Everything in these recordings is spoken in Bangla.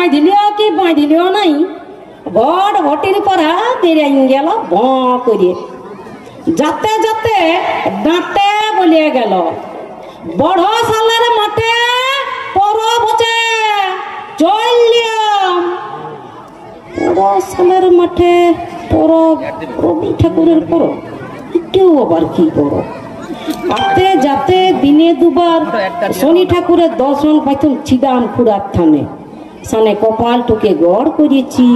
বাঁধিলিও কি বাঁধিলিও নাই বড় ঘটির পরা বেড়ে গেল ব করে যাতে যাতে দাঁতে বলিয়ে গেল বড় সালের মাঠে পরব হচ্ছে চলিয়াম। বড় সালের মাঠে পরব রবি ঠাকুরের পরব একটু আবার কি পরব আতে যাতে দিনে দুবার শনি ঠাকুরের দর্শন পাইতাম ছিদাম খুড়ার থানে সানে কপাল টুকে গড় করেছি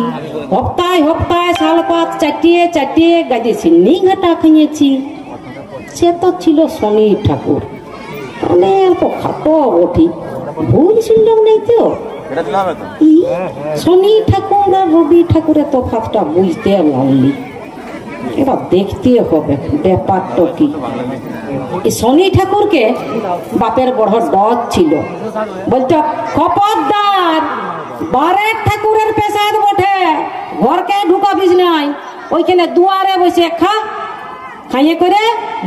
হপ্তায় হপ্তায় শালপাত চাটিয়ে চাটিয়ে গাজে চিনি ঘাটা খাইয়েছি। সে তো ছিল শনি ঠাকুর অনেক খাটো বটি ভুল শুনলাম নেই তো শনি ঠাকুর আর রবি ঠাকুরের তফাৎটা বুঝতে পারলি এবার দেখতে হবে ব্যাপারটা কি। শনি ঠাকুরকে বাপের বড় ডর ছিল বলতো খবরদার বারের ঠাকুরের পেশাদ বটে ঘরকে ঢুকাবিস নাই ওইখানে দুয়ারে বসে খাইয়ে করে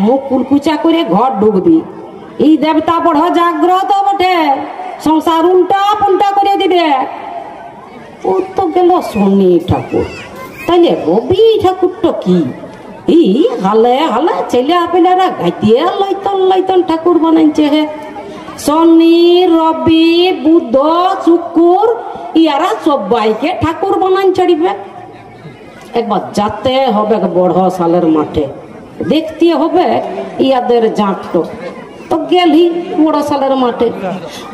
মুখ কুলকুচা করে ঘর ঢুকবি। এই দেবতা বড় জাগ্রত বটে সংসার উল্টা পুল্টা করে দিবে। ও তো গেল শনি ঠাকুর তাইলে রবি ঠাকুরটা কি এই হালে হালে ছেলে পেলেরা গাইতিয়ে লইতন লইতন ঠাকুর বানাইছে হে। শনি রবি বুধ শুক্র ইয়ারা সবাইকে ঠাকুর বানাই চড়িবে। একবার যাতে হবে বড় সালের মাঠে দেখতে হবে ইয়াদের জাঁকটো তো গেলি বড় সালের মাঠে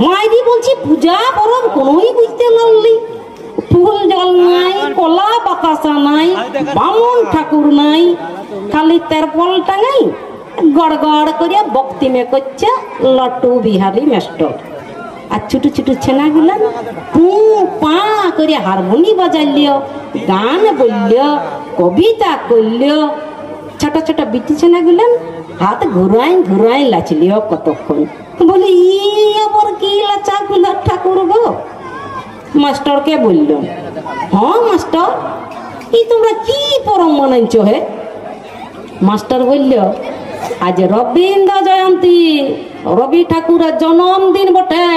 মাইদি বলছি পূজা পরব কোনোই বুঝতে পারলি ফুল জল নাই কলা বাতাসা নাই বামুন ঠাকুর নাই খালি তেরপল টাঙাই গড় গড় করে বক্তি মে করছে লটু বিহারি মাস্টার আর ছোট ছোট ছেনা গুলা পু পা করে হারমোনি বাজাইলিও গান বললিও কবিতা করলিও ছোট ছোট বিটি ছেনা গুলেন হাত ঘুরাই ঘুরাই লাচলিও কতক্ষণ বলি ই আবার কি লাচা গুলা ঠাকুর গো। মাস্টারকে বলল হ্যাঁ মাস্টার এই তোমরা কি পরম মানাইছ হে। মাস্টার বলল আজ রবীন্দ্র জয়ন্তী রবি ঠাকুরের জন্মদিন বটে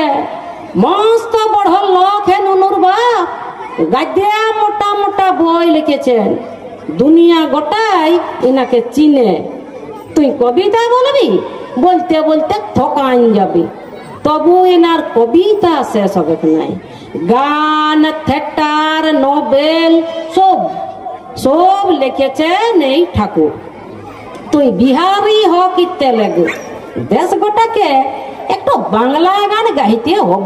মস্ত বড় লোক হে নুনুর বাপ গাদ্যে মোটা মোটা বই লিখেছেন দুনিয়া গোটাই এনাকে চিনে তুই কবিতা বলবি বলতে বলতে থকান যাবি তবু এনার কবিতা শেষ হবে নাই গান থিয়েটার নোবেল সব সব লিখেছেন এই ঠাকুর। তুই বিহারি হ কি তেলেগু দেশ গোটাকে একটু বাংলা গান গাইতে হবে।